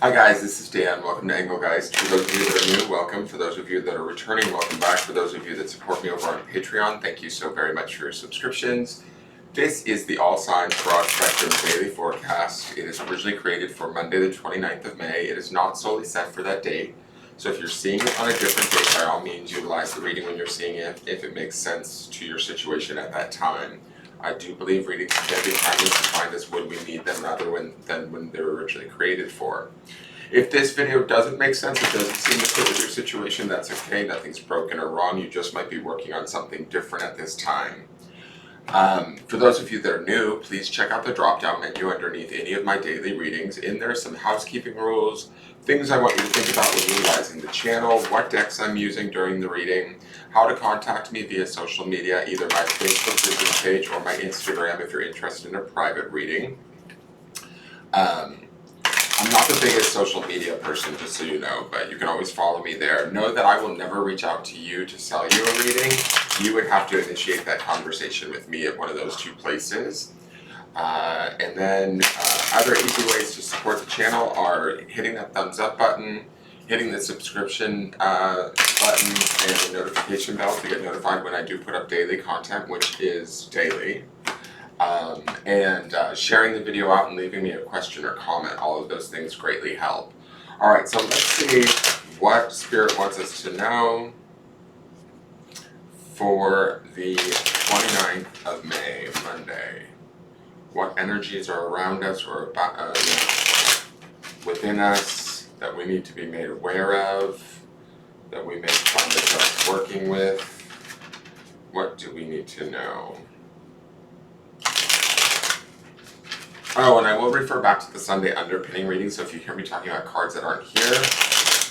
Hi guys, this is Dan. Welcome to Engelgeist. For those of you that are new, welcome. For those of you that are returning, welcome back. For those of you that support me over on Patreon, thank you so very much for your subscriptions. This is the All Signs Broad Spectrum Daily Forecast. It is originally created for Monday the 29th of May. It is not solely set for that date. So if you're seeing it on a different date, by all means utilize the reading when you're seeing it, if it makes sense to your situation at that time. I do believe readings can be timely to find us when we need them rather than when they were originally created for. If this video doesn't make sense, it doesn't seem to fit with your situation, that's okay. Nothing's broken or wrong. You just might be working on something different at this time. For those of you that are new, please check out the drop-down menu underneath any of my daily readings. In there are some housekeeping rules, things I want you to think about when utilizing the channel, what decks I'm using during the reading, how to contact me via social media, either my Facebook business page or my Instagram if you're interested in a private reading. I'm not the biggest social media person, just so you know, but you can always follow me there. Know that I will never reach out to you to sell you a reading. You would have to initiate that conversation with me at one of those two places. And then other easy ways to support the channel are hitting that thumbs up button, hitting the subscription button, and the notification bell to get notified when I do put up daily content, which is daily. And sharing the video out and leaving me a question or comment. All of those things greatly help. Alright, so let's see what Spirit wants us to know for the 29th of May, Monday. What energies are around us or about, within us that we need to be made aware of, that we may find ourselves working with. What do we need to know? Oh, and I will refer back to the Sunday underpinning reading, so if you hear me talking about cards that aren't here,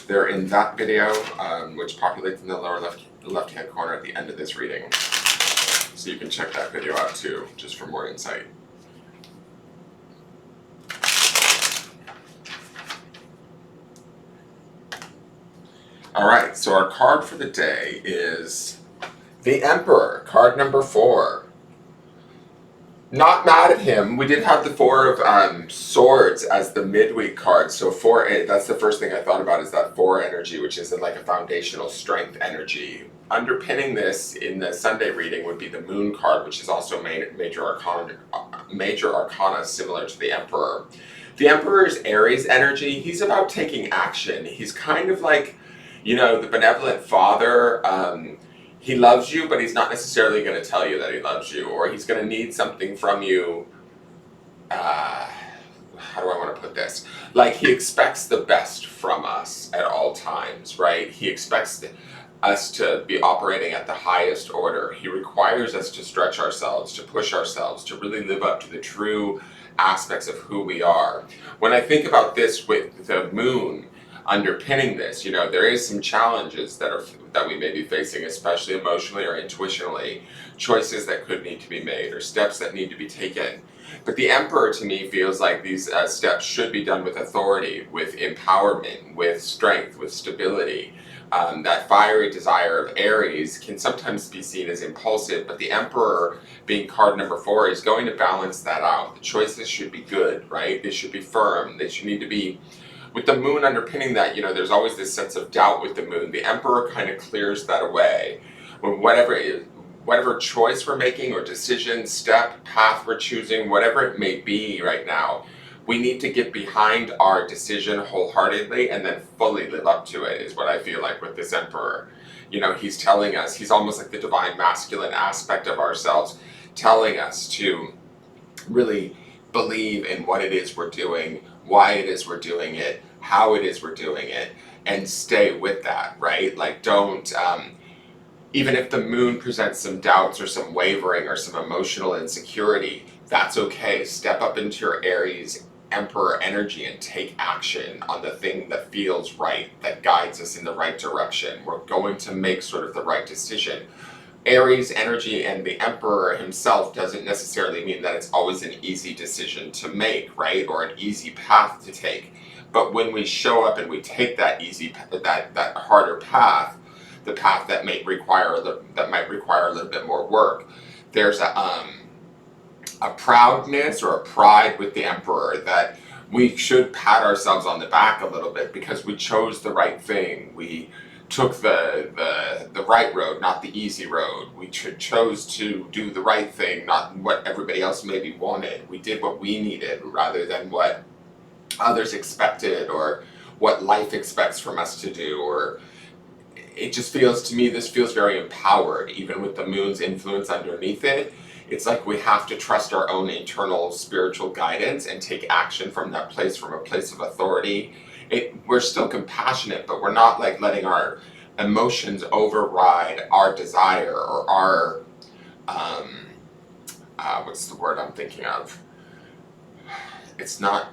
they're in that video, which populates in the lower left-hand corner at the end of this reading. So you can check that video out too, just for more insight. Alright, so our card for the day is the Emperor, card number 4. Not mad at him. We did have the 4 of Swords as the midweek card. So 4, that's the first thing I thought about, is that 4 energy, which is like a foundational strength energy. Underpinning this in the Sunday reading would be the Moon card, which is also major arcana similar to the Emperor. The Emperor's Aries energy. He's about taking action. He's kind of like, you know, the benevolent father. He loves you, but he's not necessarily going to tell you that he loves you, or he's going to need something from you. How do I want to put this? Like, he expects the best from us at all times, right? He expects us to be operating at the highest order. He requires us to stretch ourselves, to push ourselves, to really live up to the true aspects of who we are. When I think about this with the Moon underpinning this, you know, there is some challenges that we may be facing, especially emotionally or intuitionally, choices that could need to be made or steps that need to be taken. But the Emperor, to me, feels like these steps should be done with authority, with empowerment, with strength, with stability. That fiery desire of Aries can sometimes be seen as impulsive, but the Emperor, being card number 4, is going to balance that out. The choices should be good, right? They should be firm. They should need to be. With the Moon underpinning that, you know, there's always this sense of doubt with the Moon. The Emperor kind of clears that away. When whatever choice we're making or decision, step, path we're choosing, whatever it may be right now, we need to get behind our decision wholeheartedly and then fully live up to it, is what I feel like with this Emperor. You know, he's telling us, he's almost like the divine masculine aspect of ourselves, telling us to really believe in what it is we're doing, why it is we're doing it, how it is we're doing it, and stay with that, right? Like, don't, even if the Moon presents some doubts or some wavering or some emotional insecurity, that's okay. Step up into your Aries Emperor energy and take action on the thing that feels right, that guides us in the right direction. We're going to make sort of the right decision. Aries energy and the Emperor himself doesn't necessarily mean that it's always an easy decision to make, right? Or an easy path to take. But when we show up and we take that that harder path, the path that might require a little bit more work, there's a proudness or a pride with the Emperor that we should pat ourselves on the back a little bit because we chose the right thing. We took the right road, not the easy road. We chose to do the right thing, not what everybody else maybe wanted. We did what we needed rather than what others expected or what life expects from us to do. Or it just feels to me, this feels very empowered, even with the moon's influence underneath it. It's like we have to trust our own internal spiritual guidance and take action from that place, from a place of authority. We're still compassionate, but we're not like letting our emotions override our desire or our, what's the word I'm thinking of? It's not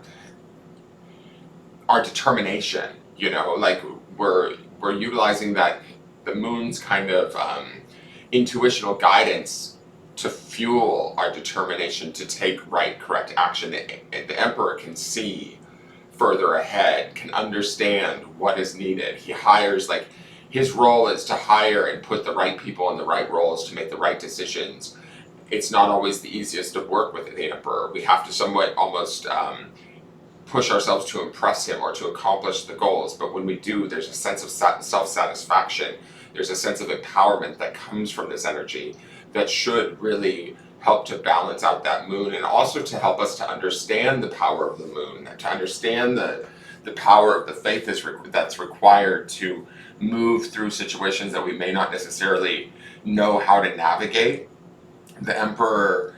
our determination, you know, like we're utilizing that, the moon's kind of intuitional guidance to fuel our determination to take right, correct action. The Emperor can see further ahead, can understand what is needed. He hires, like, his role is to hire and put the right people in the right roles to make the right decisions. It's not always the easiest to work with the Emperor. We have to somewhat almost push ourselves to impress him or to accomplish the goals. But when we do, there's a sense of self-satisfaction. There's a sense of empowerment that comes from this energy that should really help to balance out that moon, and also to help us to understand the power of the moon, to understand the power of the faith that's required to move through situations that we may not necessarily know how to navigate. The Emperor,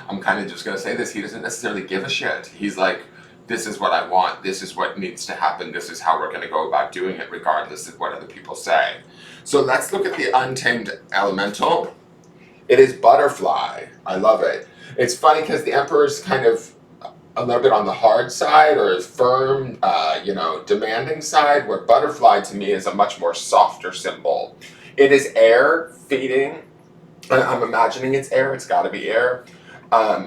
I'm kind of just going to say this, he doesn't necessarily give a shit. He's like, this is what I want, this is what needs to happen, this is how we're going to go about doing it, regardless of what other people say. So let's look at the Untamed elemental. It is butterfly. I love it. It's funny because the Emperor's kind of a little bit on the hard side, or firm, demanding side, where butterfly to me is a much more softer symbol. It is air feeding, and I'm imagining it's air, it's got to be air,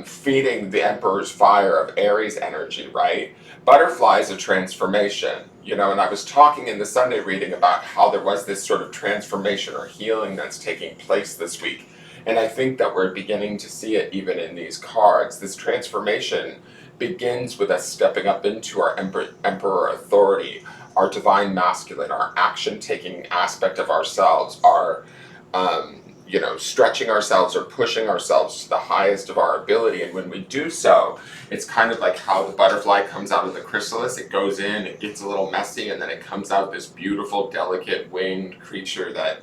feeding the Emperor's fire of Aries energy, right? Butterfly is a transformation, and I was talking in the Sunday reading about how there was this sort of transformation or healing that's taking place this week. And I think that we're beginning to see it even in these cards. This transformation begins with us stepping up into our Emperor authority, our divine masculine, our action-taking aspect of ourselves, our stretching ourselves or pushing ourselves to the highest of our ability. And when we do so, it's kind of like how the butterfly comes out of the chrysalis. It goes in, it gets a little messy, and then it comes out this beautiful, delicate winged creature that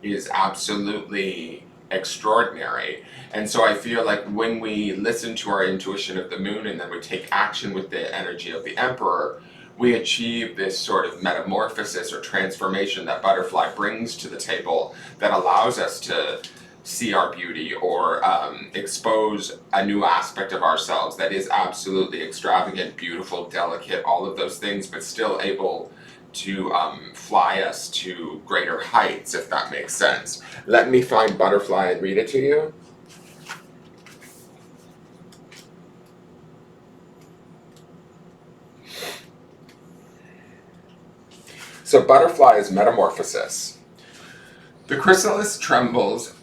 is absolutely extraordinary. And so I feel like when we listen to our intuition of the moon and then we take action with the energy of the Emperor, we achieve this sort of metamorphosis or transformation that butterfly brings to the table, that allows us to see our beauty or expose a new aspect of ourselves that is absolutely extravagant, beautiful, delicate, all of those things, but still able to fly us to greater heights, if that makes sense. Let me find butterfly and read it to you. So butterfly is metamorphosis. The chrysalis trembles,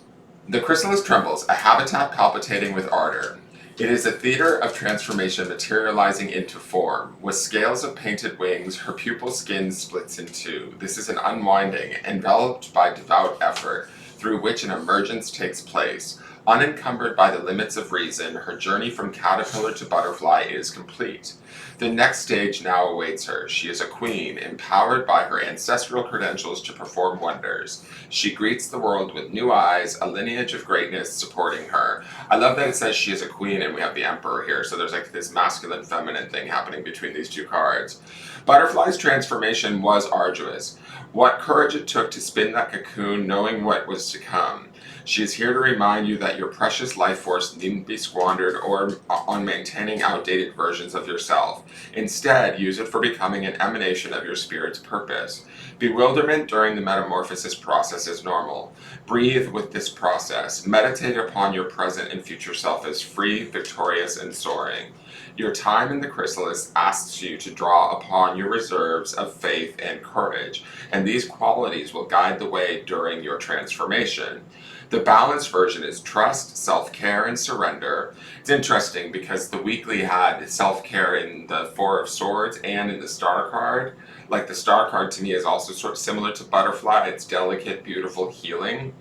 a habitat palpitating with ardor. It is a theater of transformation materializing into form. With scales of painted wings, her pupil skin splits in two. This is an unwinding, enveloped by devout effort, through which an emergence takes place. Unencumbered by the limits of reason, her journey from caterpillar to butterfly is complete. The next stage now awaits her. She is a queen, empowered by her ancestral credentials to perform wonders. She greets the world with new eyes, a lineage of greatness supporting her. I love that it says she is a queen and we have the Emperor here, so there's like this masculine-feminine thing happening between these two cards. Butterfly's transformation was arduous. What courage it took to spin that cocoon, knowing what was to come. She is here to remind you that your precious life force needn't be squandered on maintaining outdated versions of yourself. Instead, use it for becoming an emanation of your spirit's purpose. Bewilderment during the metamorphosis process is normal. Breathe with this process. Meditate upon your present and future self as free, victorious, and soaring. Your time in the chrysalis asks you to draw upon your reserves of faith and courage, and these qualities will guide the way during your transformation. The balanced version is trust, self-care, and surrender. It's interesting because the weekly had self-care in the Four of Swords and in the Star card. Like the Star card to me is also sort of similar to butterfly. It's delicate, beautiful, healing.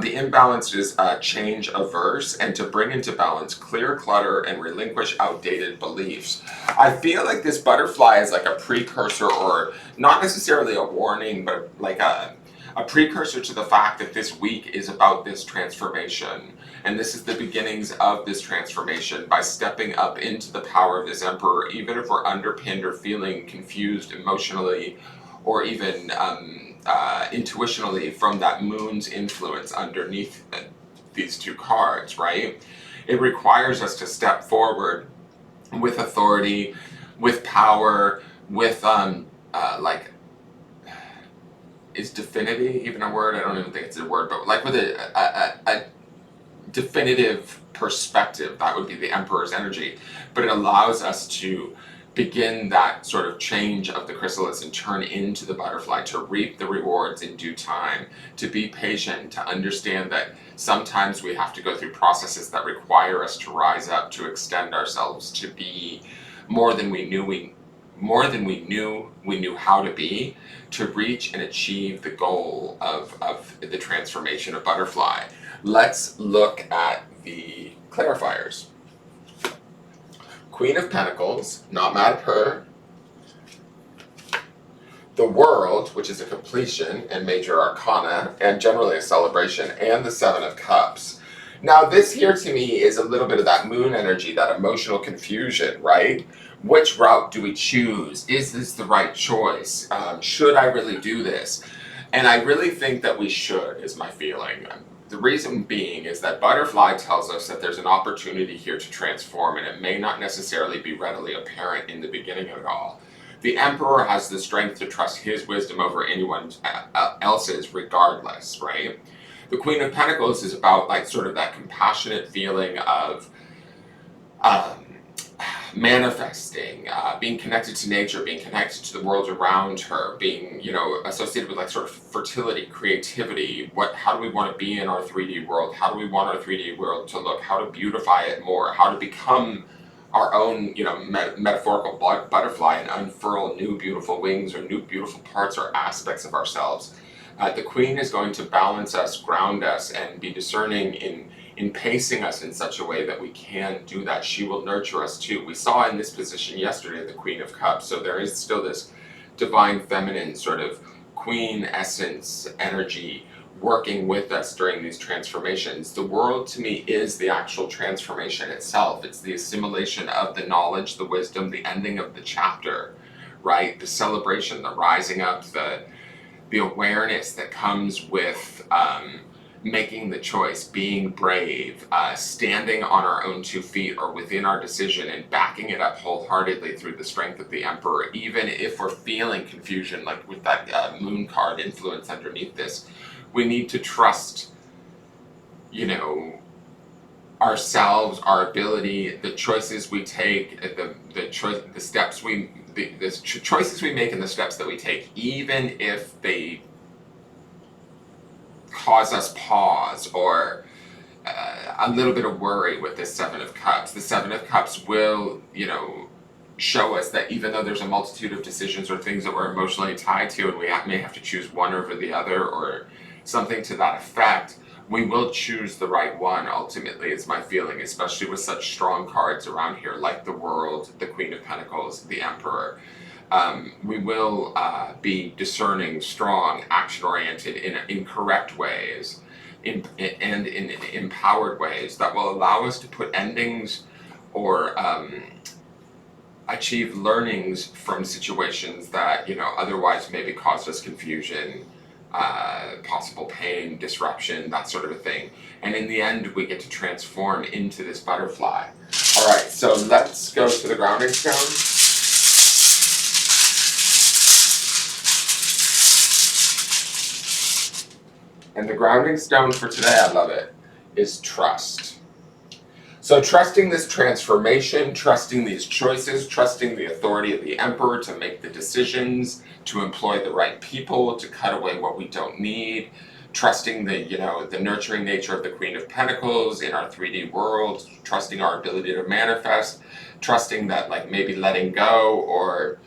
The imbalance is change averse, and to bring into balance, clear clutter and relinquish outdated beliefs. I feel like this butterfly is like a precursor, or not necessarily a warning, but like a precursor to the fact that this week is about this transformation. And this is the beginnings of this transformation by stepping up into the power of this emperor, even if we're underpinned or feeling confused emotionally or even intuitionally from that moon's influence underneath these two cards, right? It requires us to step forward with authority, with power, with like, is definity even a word? I don't even think it's a word, but like with a definitive perspective. That would be the Emperor's energy. But it allows us to begin that sort of change of the chrysalis and turn into the butterfly, to reap the rewards in due time, to be patient, to understand that sometimes we have to go through processes that require us to rise up, to extend ourselves, to be more than we knew we knew how to be, to reach and achieve the goal of the transformation of butterfly. Let's look at the clarifiers. Queen of Pentacles, not mad at her. The World, which is a completion and major arcana, and generally a celebration, and the Seven of Cups. Now this here to me is a little bit of that moon energy, that emotional confusion, right? Which route do we choose? Is this the right choice? Should I really do this? And I really think that we should, is my feeling. The reason being is that butterfly tells us that there's an opportunity here to transform, and it may not necessarily be readily apparent in the beginning of it all. The Emperor has the strength to trust his wisdom over anyone else's regardless, right? The Queen of Pentacles is about like sort of that compassionate feeling of manifesting, being connected to nature, being connected to the world around her, being, you know, associated with like sort of fertility, creativity. How do we want to be in our 3D world? How do we want our 3D world to look? How to beautify it more? How to become our own, you know, metaphorical butterfly and unfurl new beautiful wings or new beautiful parts or aspects of ourselves. The Queen is going to balance us, ground us, and be discerning in pacing us in such a way that we can do that. She will nurture us too. We saw in this position yesterday the Queen of Cups, so there is still this divine feminine sort of queen essence energy working with us during these transformations. The World to me is the actual transformation itself. It's the assimilation of the knowledge, the wisdom, the ending of the chapter, right? The celebration, the rising up, the awareness that comes with making the choice, being brave, standing on our own 2 feet or within our decision and backing it up wholeheartedly through the strength of the Emperor, even if we're feeling confusion, like with that moon card influence underneath this. We need to trust, you know, ourselves, our ability, the choices we take, the choices we make and the steps that we take, even if they cause us pause or a little bit of worry with this Seven of Cups. The Seven of Cups will, you know, show us that even though there's a multitude of decisions or things that we're emotionally tied to, and we may have to choose one over the other or something to that effect, we will choose the right one ultimately, is my feeling, especially with such strong cards around here like the World, the Queen of Pentacles, the Emperor. We will be discerning, strong, action-oriented in correct ways and in empowered ways that will allow us to put endings or achieve learnings from situations that, you know, otherwise maybe caused us confusion, possible pain, disruption, that sort of a thing. And in the end, we get to transform into this butterfly. All right, so let's go to the grounding stone. And the grounding stone for today, I love it, is trust. So trusting this transformation, trusting these choices, trusting the authority of the Emperor to make the decisions, to employ the right people, to cut away what we don't need, trusting the, the nurturing nature of the Queen of Pentacles in our 3D world, trusting our ability to manifest, trusting that like maybe letting go or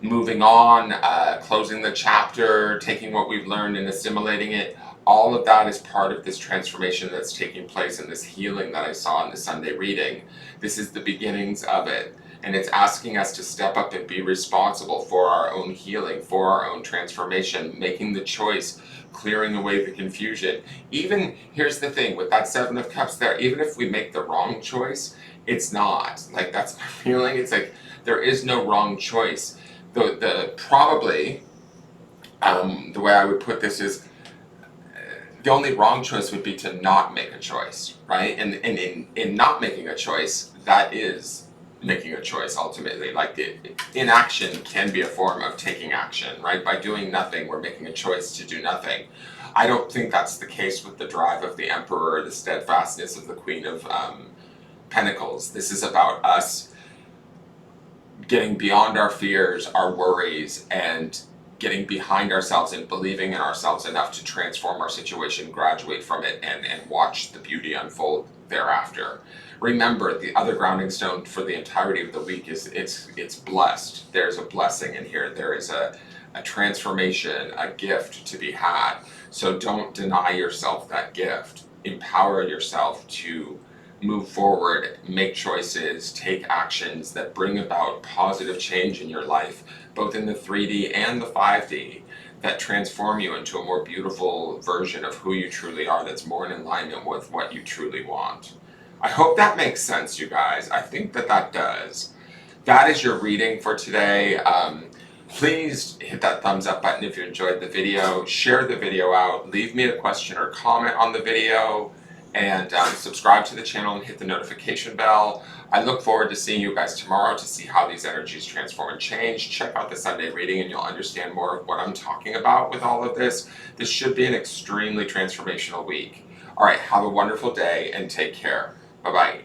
moving on, closing the chapter, taking what we've learned and assimilating it. All of that is part of this transformation that's taking place and this healing that I saw in the Sunday reading. This is the beginnings of it. And it's asking us to step up and be responsible for our own healing, for our own transformation, making the choice, clearing away the confusion. Even, here's the thing, with that Seven of Cups there, even if we make the wrong choice, it's not. Like, that's my feeling. It's like, there is no wrong choice. Probably, the way I would put this is, the only wrong choice would be to not make a choice, right? And in not making a choice, that is making a choice ultimately. Like inaction can be a form of taking action, right? By doing nothing, we're making a choice to do nothing. I don't think that's the case with the drive of the Emperor, the steadfastness of the Queen of Pentacles. This is about us getting beyond our fears, our worries, and getting behind ourselves and believing in ourselves enough to transform our situation, graduate from it, and watch the beauty unfold thereafter. Remember, the other grounding stone for the entirety of the week is it's blessed. There's a blessing in here. There is a transformation, a gift to be had. So don't deny yourself that gift. Empower yourself to move forward, make choices, take actions that bring about positive change in your life, both in the 3D and the 5D, that transform you into a more beautiful version of who you truly are, that's more in alignment with what you truly want. I hope that makes sense, you guys. I think that does. That is your reading for today. Please hit that thumbs up button if you enjoyed the video. Share the video out. Leave me a question or comment on the video. And subscribe to the channel and hit the notification bell. I look forward to seeing you guys tomorrow to see how these energies transform and change. Check out the Sunday reading and you'll understand more of what I'm talking about with all of this. This should be an extremely transformational week. All right, have a wonderful day and take care. Bye-bye.